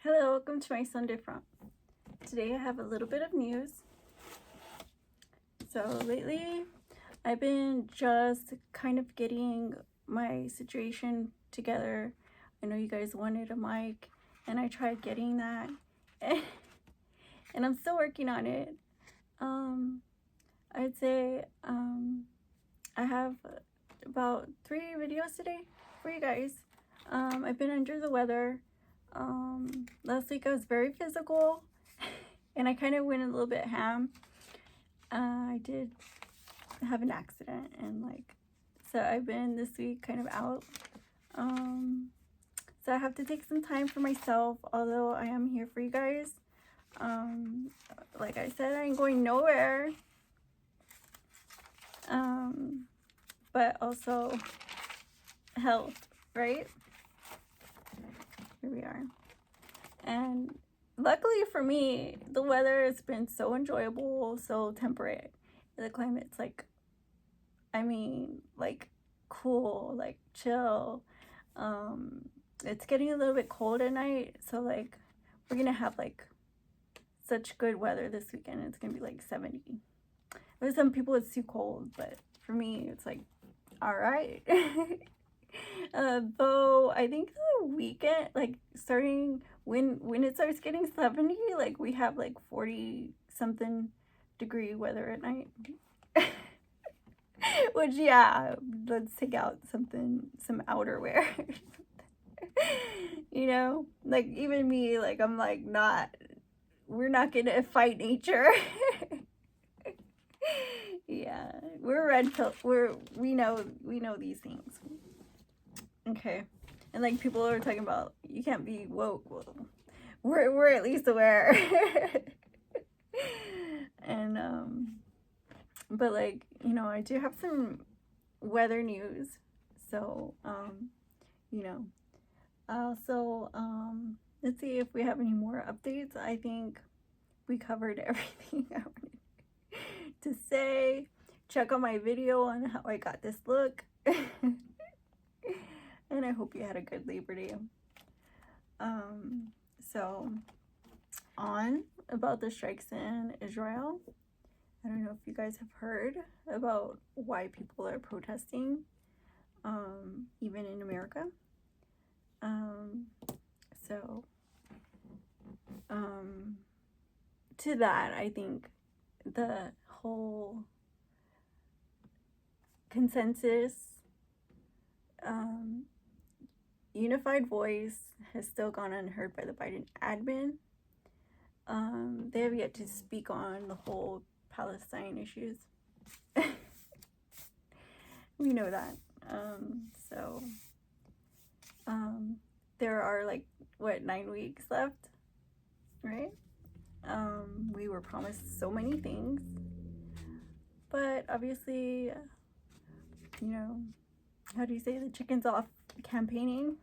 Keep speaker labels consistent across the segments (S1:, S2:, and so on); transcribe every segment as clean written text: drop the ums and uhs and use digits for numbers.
S1: Hello, welcome to my Sunday front. Today I have a little bit of news. So lately I've been just kind of getting my situation together. I know you guys wanted a mic and I tried getting that and I'm still working on it. I'd say I have about 3 videos today for you guys. I've been under the weather. Last week I was very physical and I kind of went a little bit ham. I did have an accident and so I've been this week kind of out. So I have to take some time for myself, although I am here for you guys. Like I said, I ain't going nowhere. But also health, right? Here we are. And luckily for me, the weather has been so enjoyable, so temperate. The climate's cool, chill. It's getting a little bit cold at night, so we're gonna have such good weather this weekend. It's gonna be 70. For some people it's too cold, but for me it's all right. Though I think the weekend, starting when it starts getting 70, we have 40 something degree weather at night. Which, yeah, let's take out some outerwear. You know, even me, I'm we're not gonna fight nature. Yeah, we're red pill. We know these things. Okay, and people are talking about you can't be woke. Well, we're at least aware. And but I do have some weather news. So also let's see if we have any more updates. I think we covered everything I wanted to say. Check out my video on how I got this look. And I hope you had a good Labor Day. So on about the strikes in Israel. I don't know if you guys have heard about why people are protesting, even in America. To that, I think the whole consensus, unified voice has still gone unheard by the Biden admin. They have yet to speak on the whole Palestine issues. We know that. There are 9 weeks left, right? We were promised so many things, but obviously, how do you say, the chicken's off campaigning?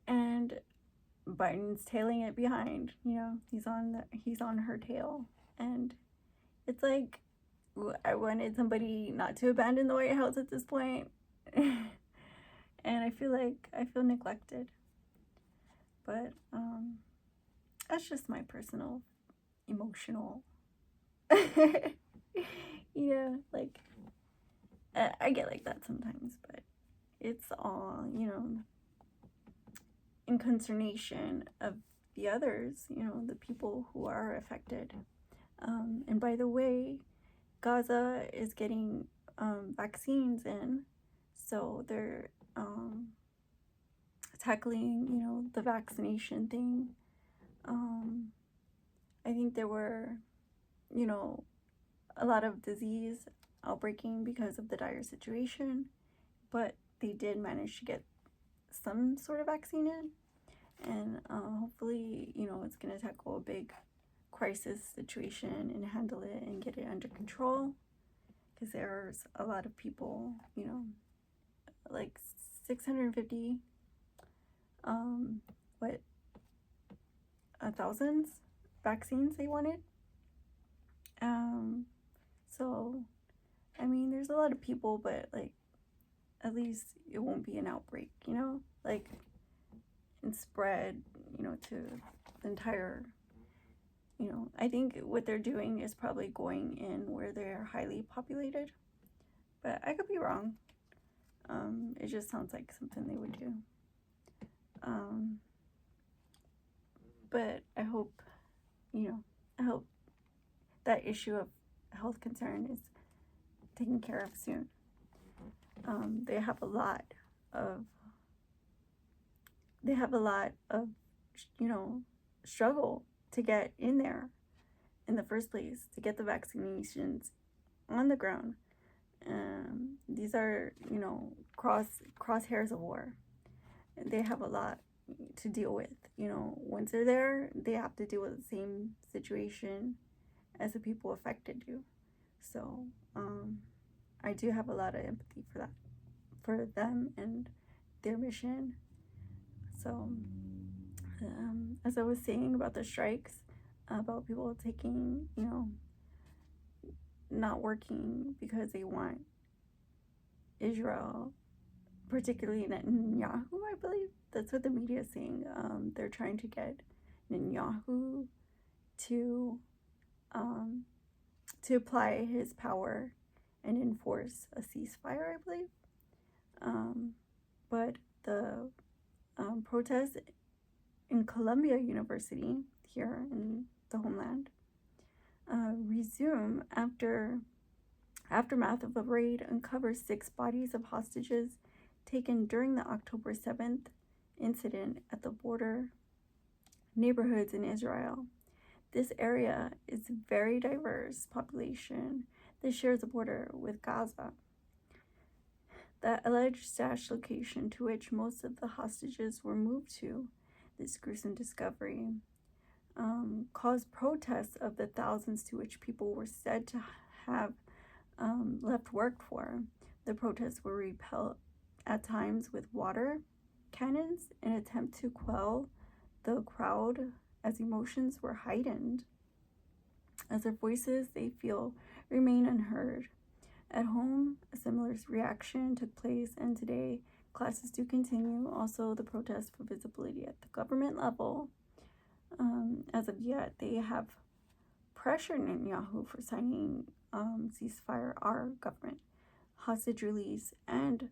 S1: And Biden's tailing it behind. He's on her tail, and it's I wanted somebody not to abandon the White House at this point. And I feel neglected. But that's just my personal emotional. I get like that sometimes, but it's all, in consternation of the others, the people who are affected. And by the way, Gaza is getting vaccines in, so they're tackling, the vaccination thing. I think there were, a lot of disease outbreaking because of the dire situation, but they did manage to get some sort of vaccine in, and hopefully, it's going to tackle a big crisis situation and handle it and get it under control, because there's a lot of people, 650 thousands vaccines they wanted. So I mean, there's a lot of people, but at least it won't be an outbreak, like, and spread, to the entire, I think what they're doing is probably going in where they're highly populated, but I could be wrong. It just sounds like something they would do. But I hope that issue of health concern is taken care of soon. They have a lot of struggle to get in there in the first place, to get the vaccinations on the ground. These are, crosshairs of war. They have a lot to deal with. Once they're there, they have to deal with the same situation as the people affected do. So, I do have a lot of empathy for them and their mission. So, as I was saying about the strikes, about people taking, not working because they want Israel, particularly Netanyahu, I believe. That's what the media is saying. They're trying to get Netanyahu to apply his power and enforce a ceasefire, I believe. But the protests in Columbia University, here in the homeland, resume after aftermath of a raid uncovers 6 bodies of hostages taken during the October 7th incident at the border neighborhoods in Israel. This area is a very diverse population that shares a border with Gaza. The alleged stash location to which most of the hostages were moved to, this gruesome discovery, caused protests of the thousands to which people were said to have left work for. The protests were repelled at times with water cannons in an attempt to quell the crowd as emotions were heightened, as their voices, they feel, remain unheard. At home, a similar reaction took place, and today classes do continue. Also, the protests for visibility at the government level. As of yet, they have pressured Netanyahu for signing ceasefire, our government, hostage release, and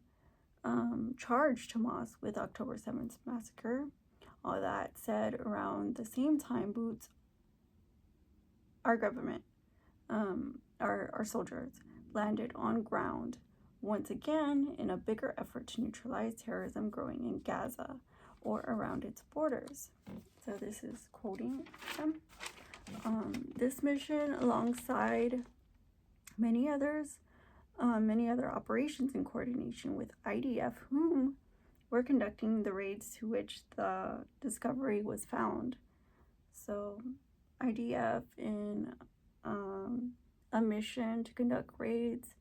S1: charged Hamas with October 7th massacre. All that said, around the same time, boots our government, our soldiers, landed on ground once again in a bigger effort to neutralize terrorism growing in Gaza or around its borders. So this is quoting them. This mission, alongside many other operations in coordination with IDF, whom were conducting the raids to which the discovery was found. So IDF in a mission to conduct raids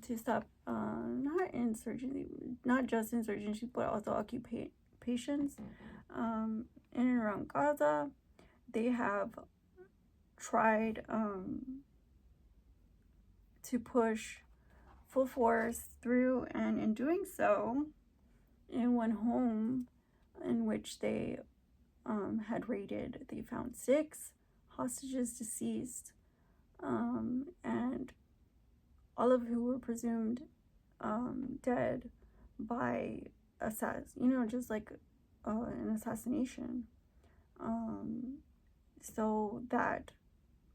S1: to stop not just insurgency, but also occupations in and around Gaza. They have tried to push full force through, and in doing so, in one home in which they had raided, they found 6 hostages deceased, and all of who were presumed dead by just like an assassination. So that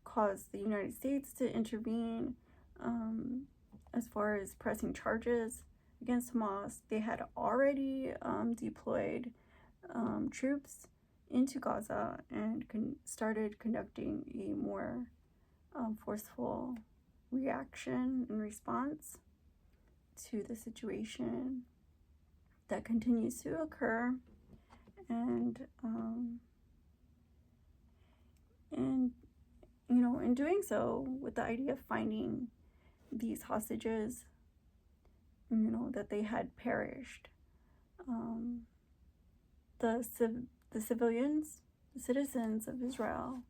S1: caused the United States to intervene as far as pressing charges against Hamas. They had already deployed troops into Gaza and started conducting a more forceful reaction and response to the situation that continues to occur, and in doing so, with the idea of finding these hostages, that they had perished, the civilians, the citizens of Israel,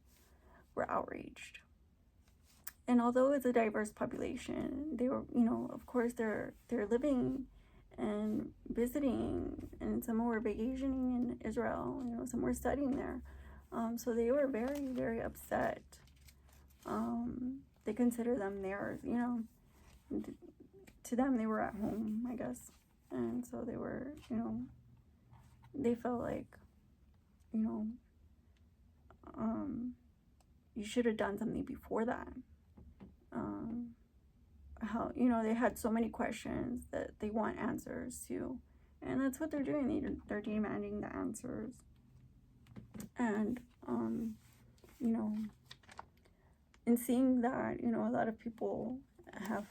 S1: were outraged. And although it's a diverse population, they were, of course, they're living and visiting, and some were vacationing in Israel, some were studying there. So they were very, very upset. They consider them theirs, to them they were at home, I guess. And so they were, they felt like, you should have done something before that. How, they had so many questions that they want answers to, and that's what they're doing. They're demanding the answers. And in seeing that, a lot of people have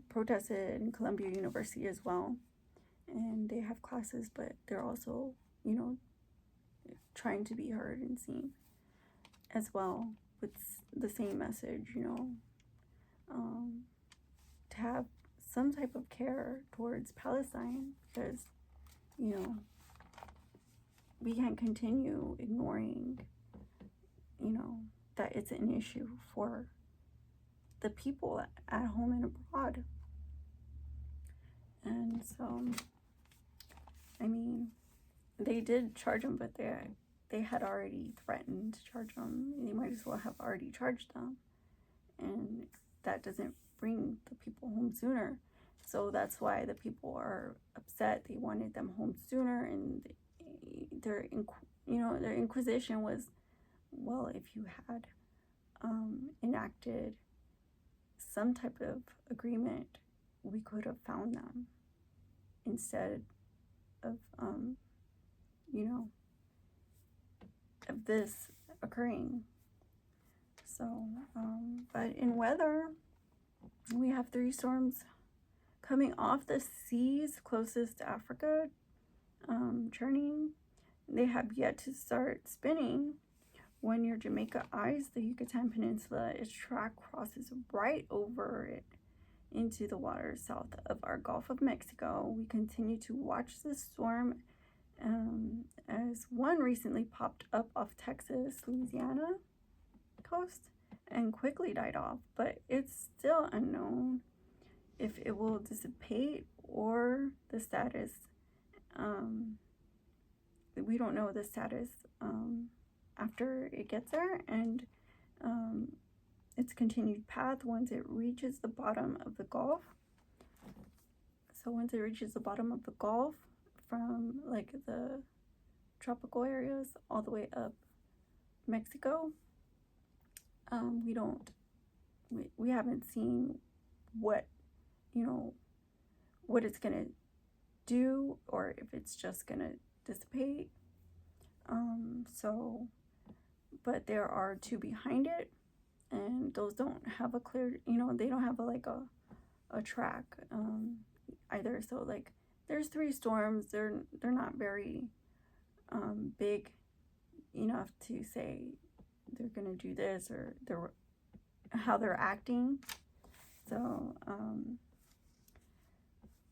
S1: protested in Columbia University as well, and they have classes, but they're also, trying to be heard and seen as well, with the same message, to have some type of care towards Palestine, because, we can't continue ignoring, that it's an issue for the people at home and abroad. And so, I mean, they did charge them, but they had already threatened to charge them. They might as well have already charged them. And that doesn't bring the people home sooner. So that's why the people are upset. They wanted them home sooner, and their inquisition was, well, if you had enacted some type of agreement, we could have found them instead of of this occurring. So, but in weather, we have 3 storms coming off the seas closest to Africa, churning. They have yet to start spinning. When your Jamaica eyes the Yucatan Peninsula, its track crosses right over it into the waters south of our Gulf of Mexico. We continue to watch the storm, as one recently popped up off Texas, Louisiana coast and quickly died off, but it's still unknown if it will dissipate or the status. We don't know the status after it gets there, and its continued path once it reaches the bottom of the Gulf. So once it reaches the bottom of the Gulf, from like the tropical areas all the way up Mexico, we haven't seen what it's gonna do, or if it's just gonna dissipate. But there are 2 behind it, and those don't have a clear, they don't have a track either. So like there's 3 storms. They're not very big enough to say they're gonna do this, or how they're acting. So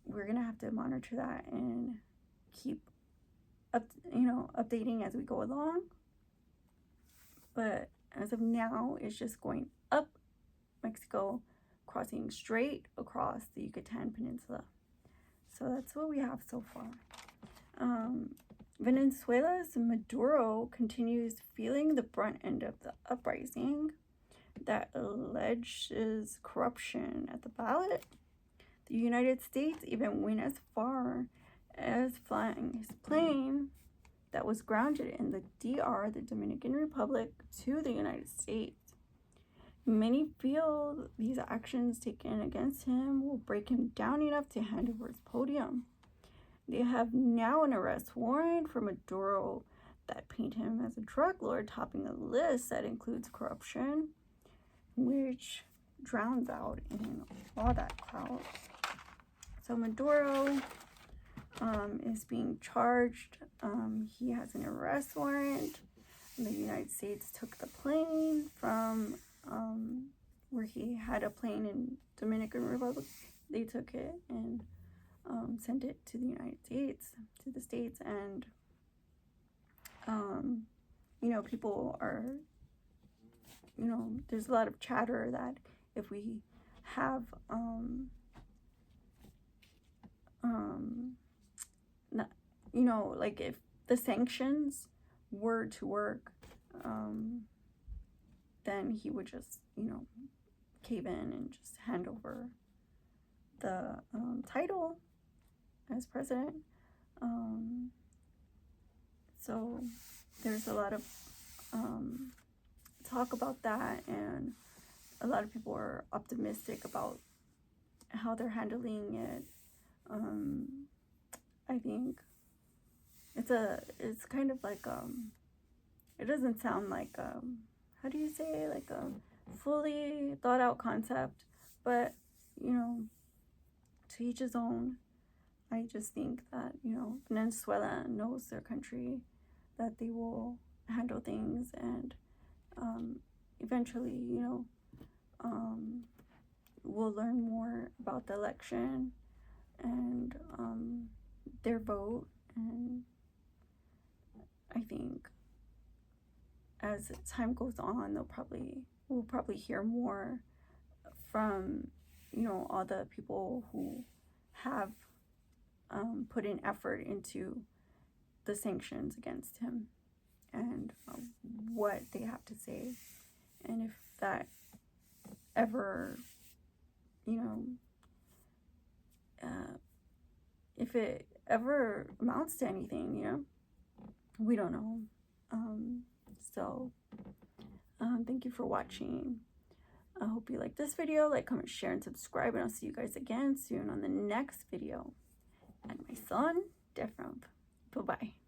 S1: we're gonna have to monitor that and keep updating as we go along. But as of now, it's just going up Mexico, crossing straight across the Yucatan Peninsula. So that's what we have so far. Venezuela's Maduro continues feeling the brunt end of the uprising that alleges corruption at the ballot. The United States even went as far as flying his plane that was grounded in the DR, the Dominican Republic, to the United States. Many feel these actions taken against him will break him down enough to hand over his podium. They have now an arrest warrant for Maduro that paint him as a drug lord, topping a list that includes corruption, which drowns out in all that clout. So Maduro is being charged. He has an arrest warrant. The United States took the plane from where he had a plane in Dominican Republic. They took it and sent it to the United States, to the States. And people are, there's a lot of chatter that if we have not, you know, like if the sanctions were to work, then he would just, you know, cave in and just hand over the title as president. So there's a lot of talk about that, and a lot of people are optimistic about how they're handling it. I think it's kind of like it doesn't sound like how do you say, like a fully thought out concept, but you know, to each his own. I just think that, you know, Venezuela knows their country, that they will handle things, and eventually, you know, we'll learn more about the election and their vote. And I think as time goes on, we'll probably hear more from, you know, all the people who have put in effort into the sanctions against him, and what they have to say, and if that ever, you know, if it ever amounts to anything, you know, we don't know. So thank you for watching. I hope you like this video. Like, comment, share, and subscribe, and I'll see you guys again soon on the next video. And my son, Defrump. Bye-bye.